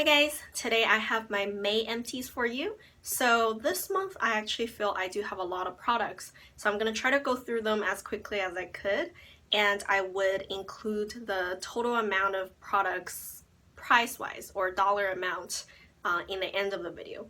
Hi guys, today I have my May empties for you. So this month I actually feel I do have a lot of products. So I'm going to try to go through them as quickly as I could, and I would include the total amount of products price-wise or dollar amount in the end of the video.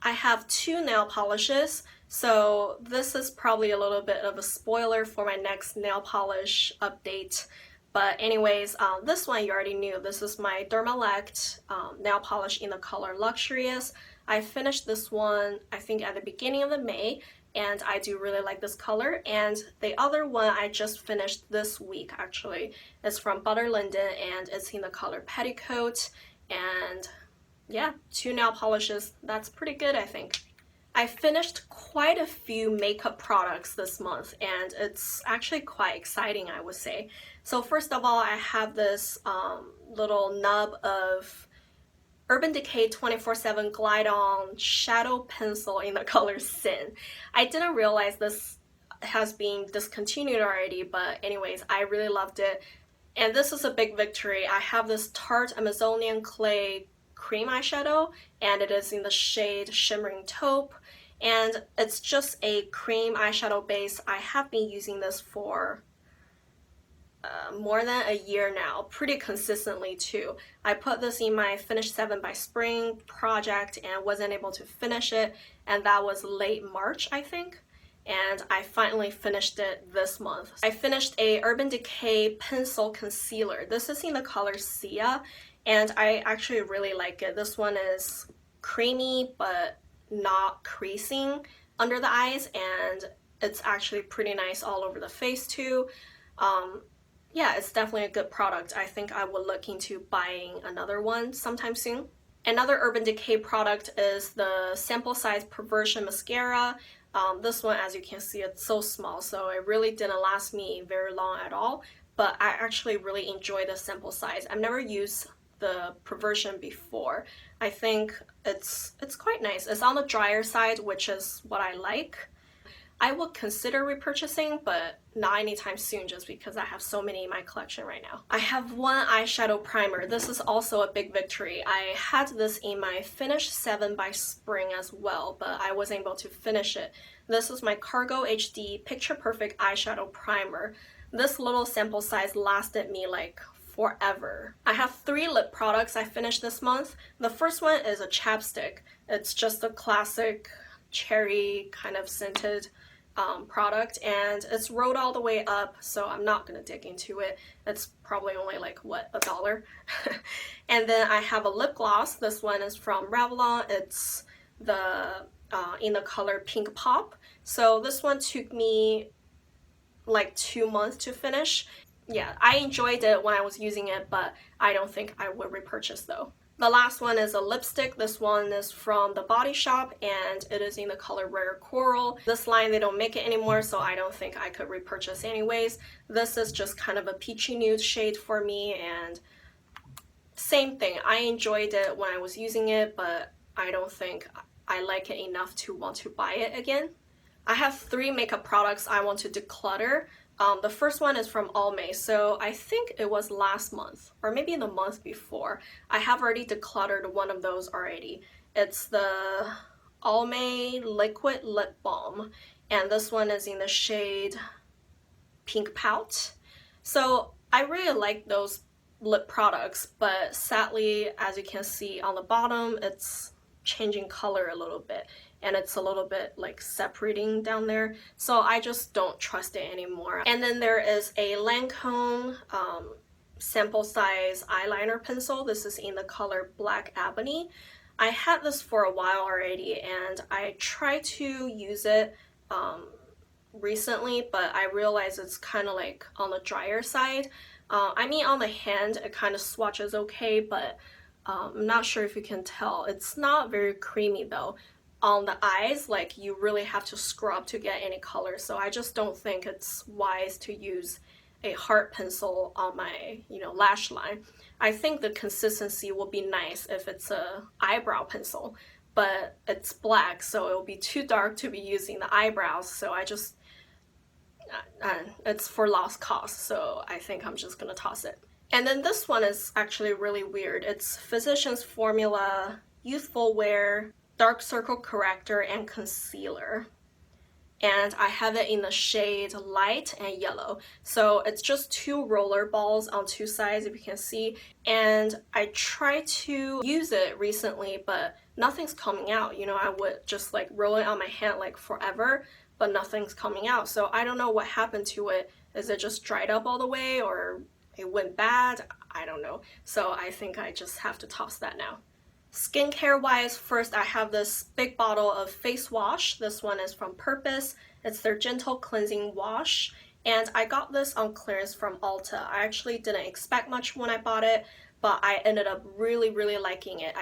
I have two nail polishes, so this is probably a little bit of a spoiler for my next nail polish update. But anyways, this one you already knew. This is my Dermalect nail polish in the color Luxurious. I finished this one, I think, at the beginning of the May, and I do really like this color. And the other one I just finished this week, actually. It's from Butter Linden, and it's in the color Petticoat. And yeah, two nail polishes. That's pretty good, I think. I finished quite a few makeup products this month, and it's actually quite exciting, I would say. So first of all, I have this little nub of Urban Decay 24/7 Glide On Shadow Pencil in the color Sin. I didn't realize this has been discontinued already, but anyways, I really loved it. And this is a big victory. I have this Tarte Amazonian Clay cream eyeshadow, and it is in the shade Shimmering Taupe, and it's just a cream eyeshadow base. I have been using this for more than a year now, pretty consistently too. I put this in my Finish 7 by Spring project and wasn't able to finish it, and that was late March, I think. And I finally finished it this month. I finished a Urban Decay pencil concealer. This is in the color Sia, and I actually really like it. This one is creamy but not creasing under the eyes, and it's actually pretty nice all over the face too. Yeah, it's definitely a good product. I think I will look into buying another one sometime soon. Another Urban Decay product is the Sample Size Perversion Mascara. This one, as you can see, it's so small, so it really didn't last me very long at all, but I actually really enjoy the sample size. I've never used the Perversion before. I think it's quite nice. It's on the drier side, which is what I like. I would consider repurchasing, but not anytime soon just because I have so many in my collection right now. I have one eyeshadow primer. This is also a big victory. I had this in my Finish 7 by Spring as well, but I wasn't able to finish it. This is my Cargo HD Picture Perfect Eyeshadow Primer. This little sample size lasted me like forever. I have three lip products I finished this month. The first one is a chapstick. It's just a classic cherry kind of scented product, and it's rolled all the way up, so I'm not gonna dig into it. It's probably only like, what, $1? And then I have a lip gloss. This one is from Revlon. It's the in the color Pink Pop. So this one took me like 2 months to finish. Yeah, I enjoyed it when I was using it, but I don't think I would repurchase though. The last one is a lipstick. This one is from The Body Shop, and it is in the color Rare Coral. This line, they don't make it anymore, so I don't think I could repurchase anyways. This is just kind of a peachy nude shade for me, and same thing. I enjoyed it when I was using it, but I don't think I like it enough to want to buy it again. I have three makeup products I want to declutter. The first one is from Almay, so I think it was last month or maybe the month before. I have already decluttered one of those already. It's the Almay Liquid Lip Balm, and this one is in the shade Pink Pout. So I really like those lip products, but sadly, as you can see on the bottom, it's changing color a little bit, and it's a little bit like separating down there, so I just don't trust it anymore. And then there is a Lancome sample size eyeliner pencil. This is in the color Black Ebony. I had this for a while already, and I tried to use it recently, but I realized it's kind of like on the drier side. I mean, on the hand it kind of swatches okay, but I'm not sure if you can tell. It's not very creamy though. On the eyes, like, you really have to scrub to get any color, so I just don't think it's wise to use a heart pencil on my, lash line. I think the consistency will be nice if it's a eyebrow pencil, but it's black, so it will be too dark to be using the eyebrows, so I just, it's for lost cause, so I think I'm just gonna toss it. And then this one is actually really weird. It's Physicians Formula Youthful Wear Dark Circle Corrector and Concealer. And I have it in the shade light and yellow. So it's just two roller balls on two sides, if you can see. And I tried to use it recently, but nothing's coming out. You know, I would just like roll it on my hand like forever, but nothing's coming out. So I don't know what happened to it. Is it just dried up all the way, or it went bad? I don't know. So I think I just have to toss that now. Skincare wise, first I have this big bottle of face wash. This one is from Purpose. It's their gentle cleansing wash. And I got this on clearance from Ulta. I actually didn't expect much when I bought it, but I ended up really, really liking it.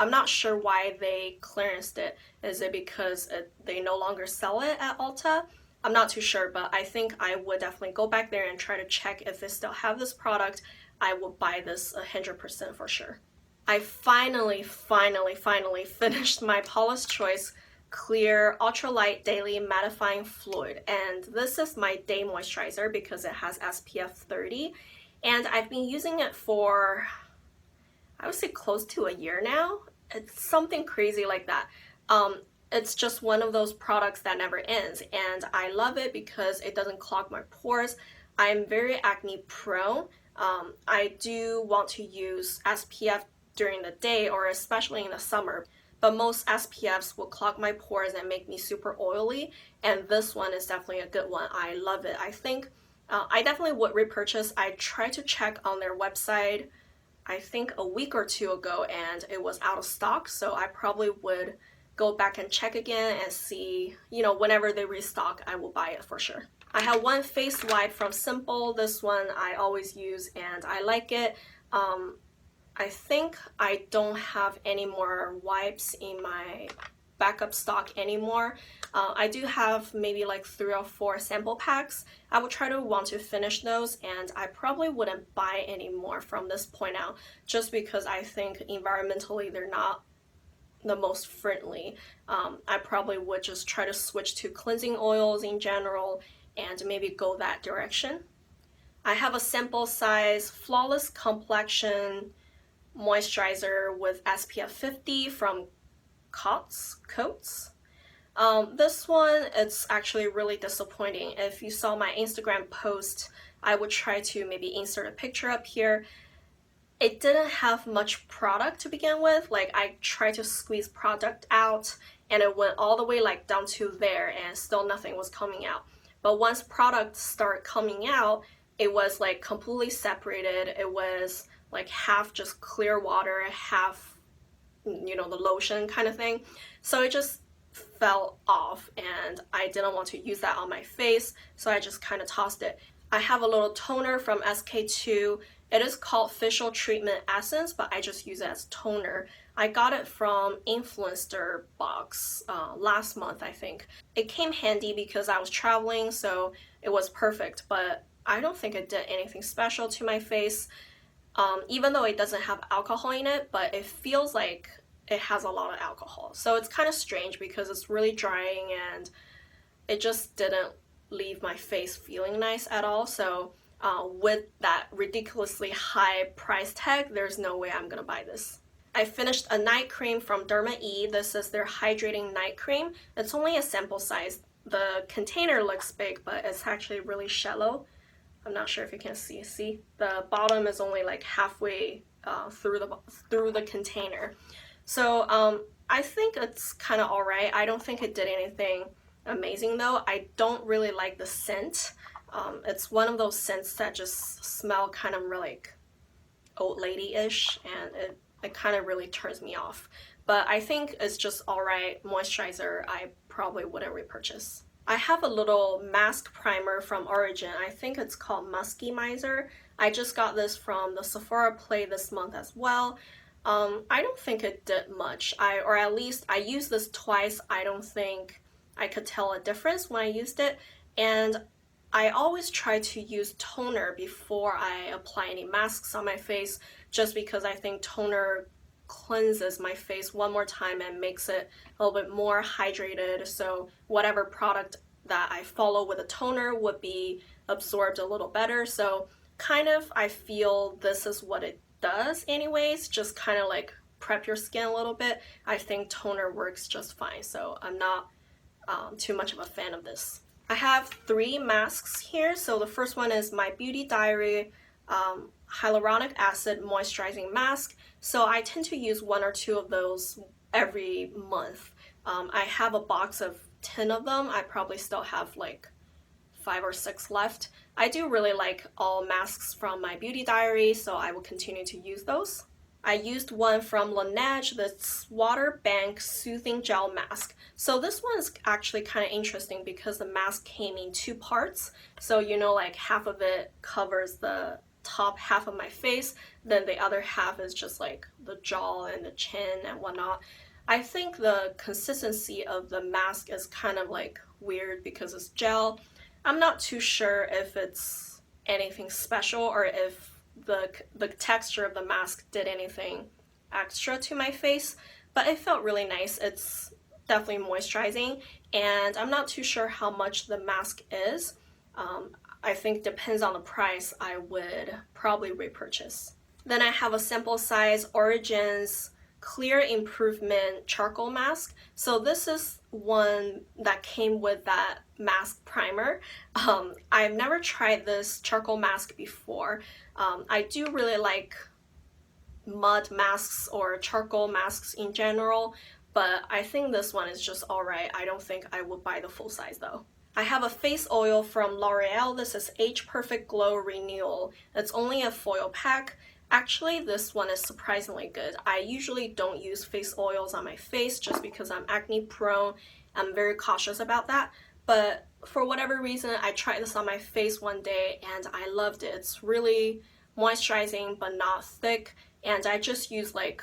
I'm not sure why they clearanced it. Is it because they no longer sell it at Ulta? I'm not too sure, but I think I would definitely go back there and try to check if they still have this product. I will buy this 100% for sure. I finally finished my Paula's Choice Clear Ultralight Daily Mattifying Fluid, and this is my day moisturizer because it has SPF 30, and I've been using it for, I would say, close to a year now. It's something crazy like that. It's just one of those products that never ends, and I love it because it doesn't clog my pores. I'm very acne prone. I do want to use SPF during the day, or especially in the summer, but most SPFs will clog my pores and make me super oily, and this one is definitely a good one. I love it. I think I definitely would repurchase. I tried to check on their website I think a week or two ago, and it was out of stock, so I probably would go back and check again and see, you know, whenever they restock, I will buy it for sure. I have one face wipe from Simple. This one I always use and I like it. I think I don't have any more wipes in my backup stock anymore. I do have maybe like 3 or 4 sample packs. I would try to want to finish those, and I probably wouldn't buy any more from this point out, just because I think environmentally they're not the most friendly. I probably would just try to switch to cleansing oils in general and maybe go that direction. I have a sample size Flawless Complexion moisturizer with SPF 50 from Coats. This one, it's actually really disappointing. If you saw my Instagram post, I would try to maybe insert a picture up here. It didn't have much product to begin with. Like, I tried to squeeze product out and it went all the way like down to there, and still nothing was coming out. But once product started coming out, it was like completely separated. It was like half just clear water, half, you know, the lotion kind of thing. So it just fell off and I didn't want to use that on my face, so I just kind of tossed it. I have a little toner from SK-II. It is called Facial Treatment Essence, but I just use it as toner. I got it from Influencer box last month, I think. It came handy because I was traveling, so it was perfect, but I don't think it did anything special to my face. Even though it doesn't have alcohol in it, but it feels like it has a lot of alcohol. So it's kind of strange because it's really drying and it just didn't leave my face feeling nice at all. So with that ridiculously high price tag, there's no way I'm gonna buy this. I finished a night cream from Derma E. This is their hydrating night cream. It's only a sample size. The container looks big, but it's actually really shallow. I'm not sure if you can see. See, the bottom is only like halfway through the container. So I think it's kind of alright. I don't think it did anything amazing though. I don't really like the scent. It's one of those scents that just smell kind of like old lady-ish, and it kind of really turns me off. But I think it's just alright moisturizer. I probably wouldn't repurchase. I have a little mask primer from Origin. I think it's called Musky Miser. I just got this from the Sephora Play this month as well. I don't think it did much. Or at least I used this twice. I don't think I could tell a difference when I used it. And I always try to use toner before I apply any masks on my face, just because I think toner cleanses my face one more time and makes it a little bit more hydrated, so whatever product that I follow with a toner would be absorbed a little better. So kind of, I feel this is what it does anyways, just kind of like prep your skin a little bit. I think toner works just fine, so I'm not too much of a fan of this. I have 3 masks here. So the first one is my Beauty Diary hyaluronic acid moisturizing mask. So I tend to use 1 or 2 of those every month. I have a box of 10 of them. I probably still have like 5 or 6 left. I do really like all masks from my Beauty Diary, so I will continue to use those. I used one from Laneige, this Water Bank Soothing Gel Mask. So this one is actually kind of interesting because the mask came in 2 parts. So you know, like half of it covers the top half of my face, then the other half is just like the jaw and the chin and whatnot. I think the consistency of the mask is kind of like weird because it's gel. I'm not too sure if it's anything special or if the texture of the mask did anything extra to my face, but it felt really nice. It's definitely moisturizing, and I'm not too sure how much the mask is. I think depends on the price. I would probably repurchase. Then I have a sample size Origins Clear Improvement Charcoal Mask. So this is one that came with that mask primer. I've never tried this charcoal mask before. I do really like mud masks or charcoal masks in general, but I think this one is just alright. I don't think I would buy the full size though. I have a face oil from L'Oreal. This is Age Perfect Glow Renewal. It's only a foil pack. Actually, this one is surprisingly good. I usually don't use face oils on my face just because I'm acne prone. I'm very cautious about that. But for whatever reason, I tried this on my face one day and I loved it. It's really moisturizing but not thick. And I just use like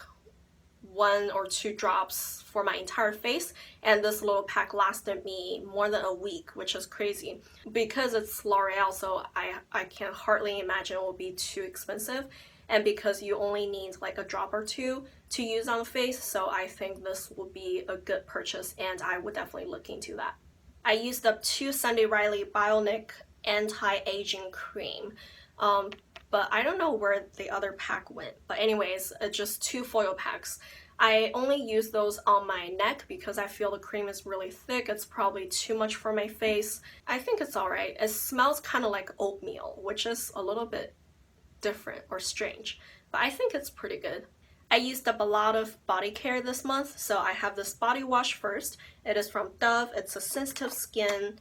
1 or 2 drops for my entire face, and this little pack lasted me more than a week, which is crazy. Because it's L'Oreal, so I can hardly imagine it will be too expensive, and because you only need like a drop or 2 to use on the face, so I think this will be a good purchase and I would definitely look into that. I used up 2 Sunday Riley Bionic Anti-Aging Cream. But I don't know where the other pack went. But anyways, just 2 foil packs. I only use those on my neck because I feel the cream is really thick. It's probably too much for my face. I think it's alright. It smells kind of like oatmeal, which is a little bit different or strange. But I think it's pretty good. I used up a lot of body care this month, so I have this body wash first. It is from Dove. It's a sensitive skin,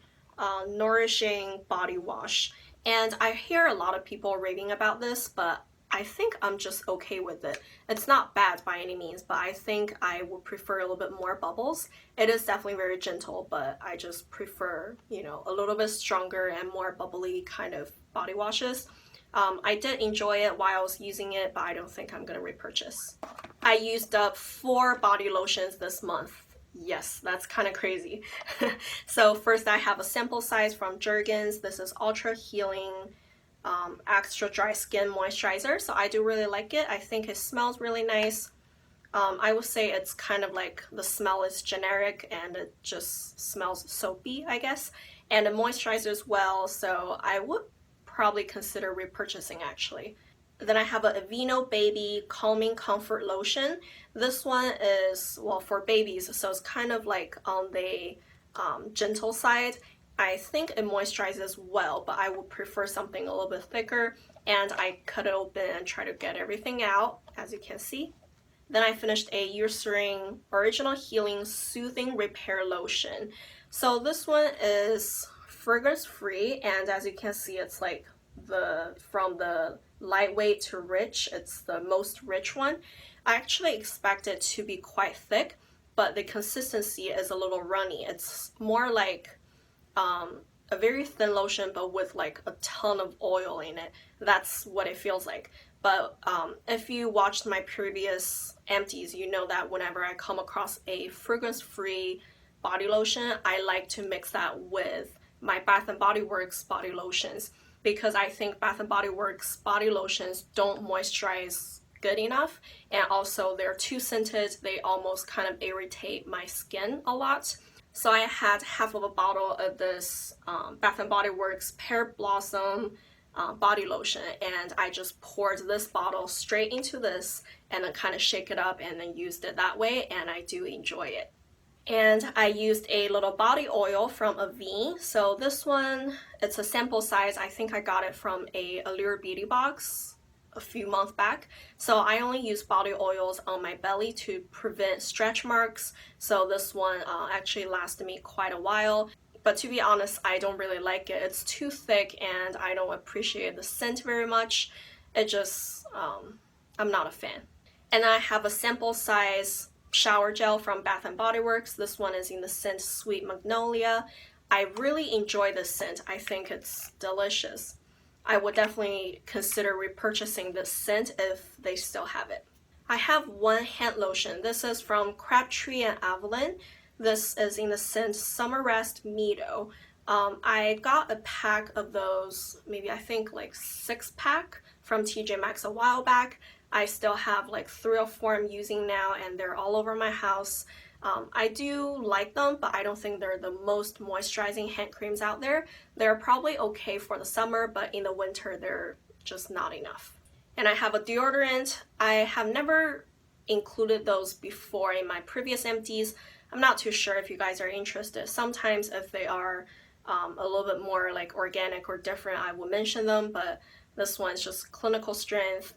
nourishing body wash. And I hear a lot of people raving about this, but I think I'm just okay with it. It's not bad by any means, but I think I would prefer a little bit more bubbles. It is definitely very gentle, but I just prefer, you know, a little bit stronger and more bubbly kind of body washes. I did enjoy it while I was using it, but I don't think I'm going to repurchase. I used up 4 body lotions this month. Yes, that's kind of crazy. So first I have a sample size from Jergens. This is Ultra Healing Extra Dry Skin Moisturizer. So I do really like it. I think it smells really nice. I would say it's kind of like the smell is generic and it just smells soapy, I guess. And it moisturizes well, so I would probably consider repurchasing actually. Then I have a Aveeno Baby Calming Comfort Lotion. This one is, well, for babies, so it's kind of like on the gentle side. I think it moisturizes well, but I would prefer something a little bit thicker. And I cut it open and try to get everything out, as you can see. Then I finished a Eucerin Original Healing Soothing Repair Lotion. So this one is fragrance free, and as you can see, it's like from the lightweight to rich, it's the most rich one. I actually expect it to be quite thick, but the consistency is a little runny. It's more like a very thin lotion, but with like a ton of oil in it. That's what it feels like. But if you watched my previous empties, you know that whenever I come across a fragrance-free body lotion, I like to mix that with my Bath & Body Works body lotions, because I think Bath & Body Works body lotions don't moisturize good enough, and also they're too scented. They almost kind of irritate my skin a lot. So I had half of a bottle of this Bath & Body Works Pear Blossom body lotion, and I just poured this bottle straight into this and then kind of shake it up and then used it that way, and I do enjoy it. And I used a little body oil from Avene. So this one, it's a sample size. I think I got it from a Allure Beauty box a few months back. So I only use body oils on my belly to prevent stretch marks. So this one actually lasted me quite a while. But to be honest, I don't really like it. It's too thick and I don't appreciate the scent very much. It just, I'm not a fan. And I have a sample size shower gel from Bath & Body Works. This one is in the scent Sweet Magnolia. I really enjoy this scent. I think it's delicious. I would definitely consider repurchasing this scent if they still have it. I have one hand lotion. This is from Crabtree and Avalon. This is in the scent Summer Rest Meadow. I got a pack of those, maybe I think like 6-pack from TJ Maxx a while back. I still have like 3 or 4 I'm using now, and they're all over my house. I do like them, but I don't think they're the most moisturizing hand creams out there. They're probably okay for the summer, but in the winter they're just not enough. And I have a deodorant. I have never included those before in my previous empties. I'm not too sure if you guys are interested. Sometimes if they are a little bit more like organic or different, I will mention them, but this one's just clinical strength.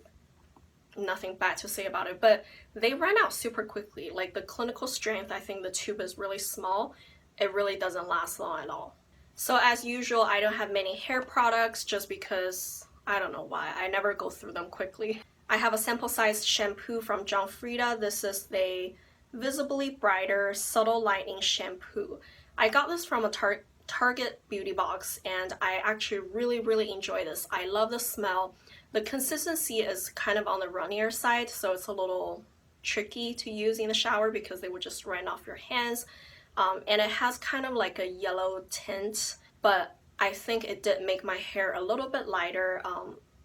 Nothing bad to say about it, but they run out super quickly. Like the clinical strength, I think the tube is really small. It really doesn't last long at all. So as usual, I don't have many hair products just because I don't know why. I never go through them quickly. I have a sample sized shampoo from John Frieda. This is the Visibly Brighter Subtle Lightening Shampoo. I got this from a Target beauty box, and I actually really enjoy this. I love the smell. The consistency is kind of on the runnier side, so it's a little tricky to use in the shower because they would just run off your hands. And it has kind of like a yellow tint, but I think it did make my hair a little bit lighter.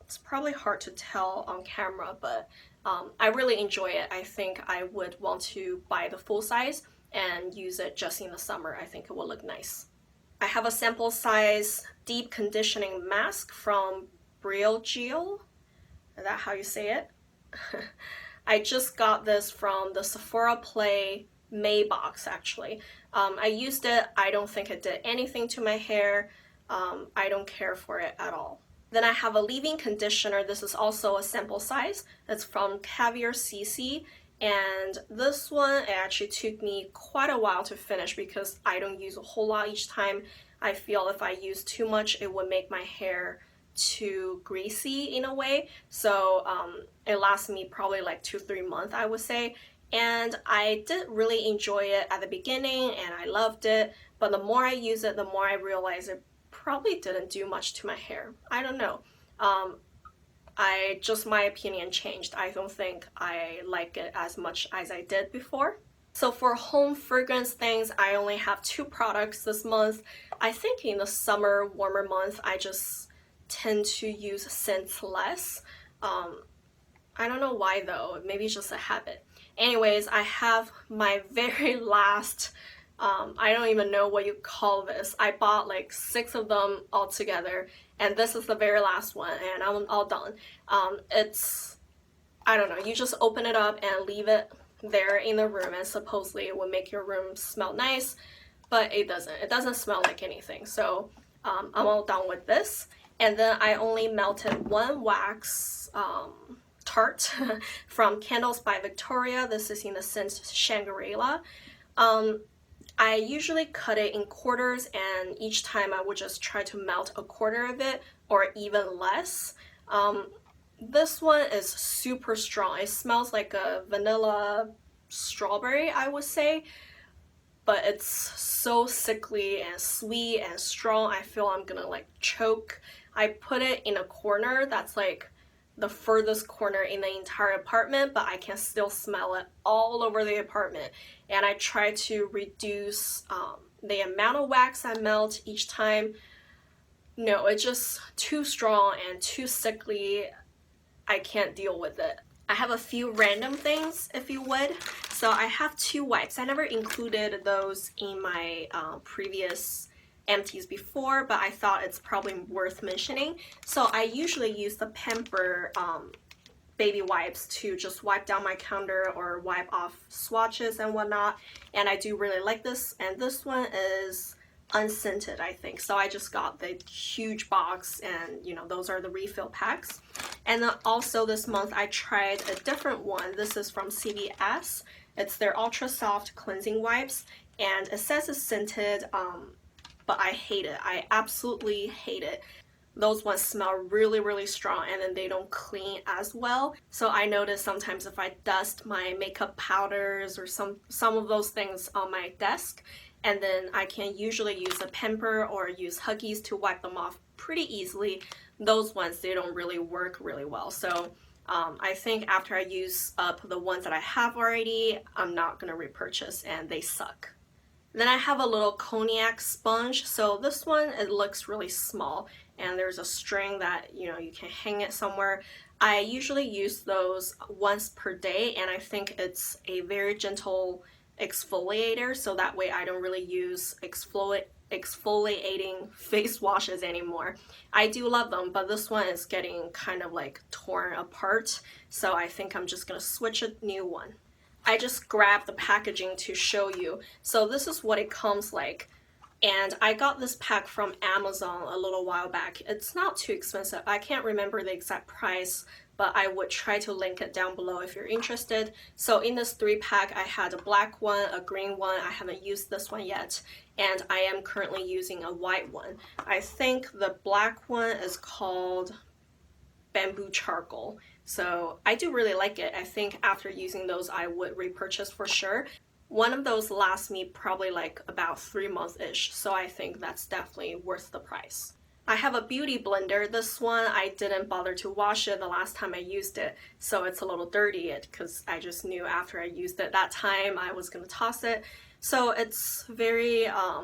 It's probably hard to tell on camera, but I really enjoy it. I think I would want to buy the full size and use it just in the summer. I think it will look nice. I have a sample size deep conditioning mask from Brilgio. Is that how you say it? I just got this from the Sephora Play May box actually. I used it. I don't think it did anything to my hair. I don't care for it at all. Then I have a leave-in conditioner. This is also a sample size. It's from Caviar CC. And this one, it actually took me quite a while to finish because I don't use a whole lot each time. I feel if I use too much, it would make my hair too greasy in a way. So it lasted me probably like 2-3 months, I would say. And I did really enjoy it at the beginning and I loved it. But the more I use it, the more I realize it probably didn't do much to my hair. I don't know. My opinion changed. I don't think I like it as much as I did before. So for home fragrance things, I only have 2 products this month. I think in the summer, warmer month, I just tend to use scents less. I don't know why though, maybe it's just a habit. Anyways, I have my very last, I don't even know what you call this. I bought like 6 of them all together, and this is the very last one, and I'm all done. It's, I don't know, you just open it up and leave it there in the room, and supposedly it will make your room smell nice, but it doesn't. It doesn't smell like anything. So I'm all done with this. And then I only melted 1 wax tart from Candles by Victoria. This is in the scent Shangri-La. I usually cut it in quarters, and each time I would just try to melt a quarter of it or even less. This one is super strong. It smells like a vanilla strawberry, I would say, but it's so sickly and sweet and strong. I feel I'm gonna like choke. I put it in a corner that's like the furthest corner in the entire apartment, but I can still smell it all over the apartment. And I try to reduce the amount of wax I melt each time. No, it's just too strong and too sickly. I can't deal with it. I have a few random things, if you would. So I have 2 wipes. I never included those in my previous Empties before, but I thought it's probably worth mentioning. So I usually use the Pamper baby wipes to just wipe down my counter or wipe off swatches and whatnot, and I do really like this, and this one is unscented, I think. So I just got the huge box, and you know, those are the refill packs. And then also this month I tried a different one. This is from CVS. It's their ultra soft cleansing wipes, and it says it's scented, but I hate it. I absolutely hate it. Those ones smell really, really strong, and then they don't clean as well. So I notice sometimes if I dust my makeup powders or some of those things on my desk, and then I can usually use a Pamper or use Huggies to wipe them off pretty easily. Those ones, they don't really work really well. So I think after I use up the ones that I have already, I'm not gonna repurchase, and they suck. Then I have a little cognac sponge. So this one, it looks really small, and there's a string that, you know, you can hang it somewhere. I usually use those once per day, and I think it's a very gentle exfoliator, so that way I don't really use exfoliating face washes anymore. I do love them, but this one is getting kind of like torn apart, so I think I'm just gonna switch a new one. I just grabbed the packaging to show you. So this is what it comes like. And I got this pack from Amazon a little while back. It's not too expensive. I can't remember the exact price, but I would try to link it down below if you're interested. So in this 3-pack, I had a black one, a green one. I haven't used this one yet. And I am currently using a white one. I think the black one is called Bamboo Charcoal. So I do really like it. I think after using those, I would repurchase for sure. One of those lasts me probably like about 3 months-ish, so I think that's definitely worth the price. I have a beauty blender. This one, I didn't bother to wash it the last time I used it, so it's a little dirty because I just knew after I used it that time I was gonna toss it. So it's very, I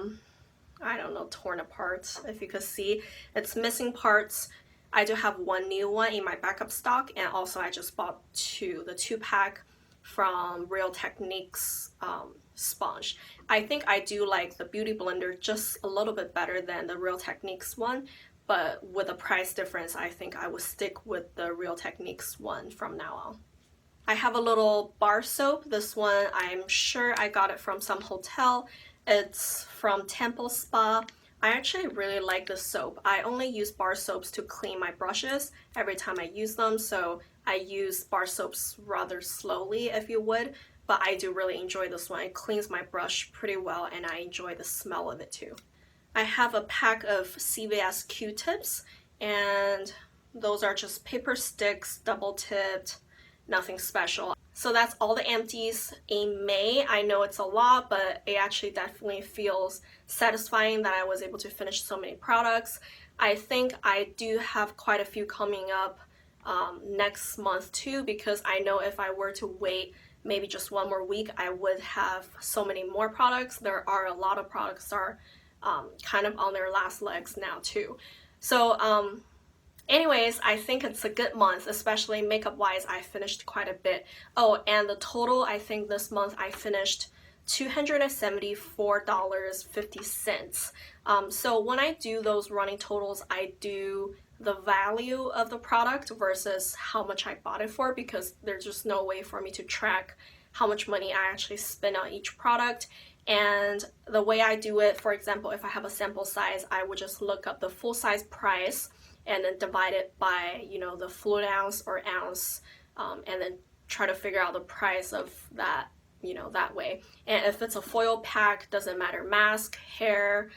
don't know, torn apart, if you could see. It's missing parts. I do have one new one in my backup stock, and also I just bought the 2-pack from Real Techniques sponge. I think I do like the Beauty Blender just a little bit better than the Real Techniques one, but with a price difference, I think I would stick with the Real Techniques one from now on. I have a little bar soap. This one, I'm sure I got it from some hotel. It's from Temple Spa. I actually really like this soap. I only use bar soaps to clean my brushes every time I use them, so I use bar soaps rather slowly, if you would, but I do really enjoy this one. It cleans my brush pretty well, and I enjoy the smell of it too. I have a pack of CVS Q-tips, and those are just paper sticks, double-tipped, nothing special. So that's all the empties in May. I know it's a lot, but it actually definitely feels satisfying that I was able to finish so many products. I think I do have quite a few coming up next month too, because I know if I were to wait maybe just one more week, I would have so many more products. There are a lot of products that are kind of on their last legs now too. So anyways, I think it's a good month, especially makeup wise. I finished quite a bit. Oh, and the total, I think this month I finished $274.50. So when I do those running totals, I do the value of the product versus how much I bought it for, because there's just no way for me to track how much money I actually spend on each product. And the way I do it, for example, if I have a sample size, I would just look up the full size price and then divide it by, you know, the fluid ounce or ounce, and then try to figure out the price of that, you know, that way. And if it's a foil pack, doesn't matter, mask, hair,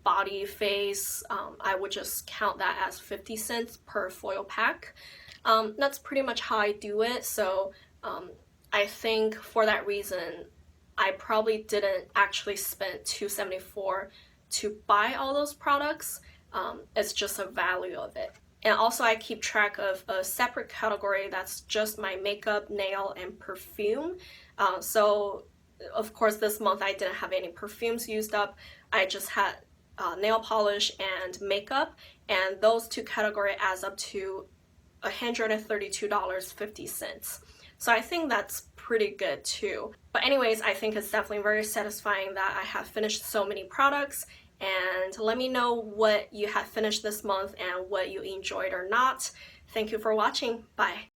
body, face, I would just count that as 50 cents per foil pack. That's pretty much how I do it. So I think for that reason, I probably didn't actually spend $274 to buy all those products. It's just a value of it. And also I keep track of a separate category that's just my makeup, nail, and perfume. So of course this month I didn't have any perfumes used up. I just had nail polish and makeup, and those two categories adds up to $132.50. So I think that's pretty good too. But anyways, I think it's definitely very satisfying that I have finished so many products, and let me know what you have finished this month and what you enjoyed or not. Thank you for watching. Bye.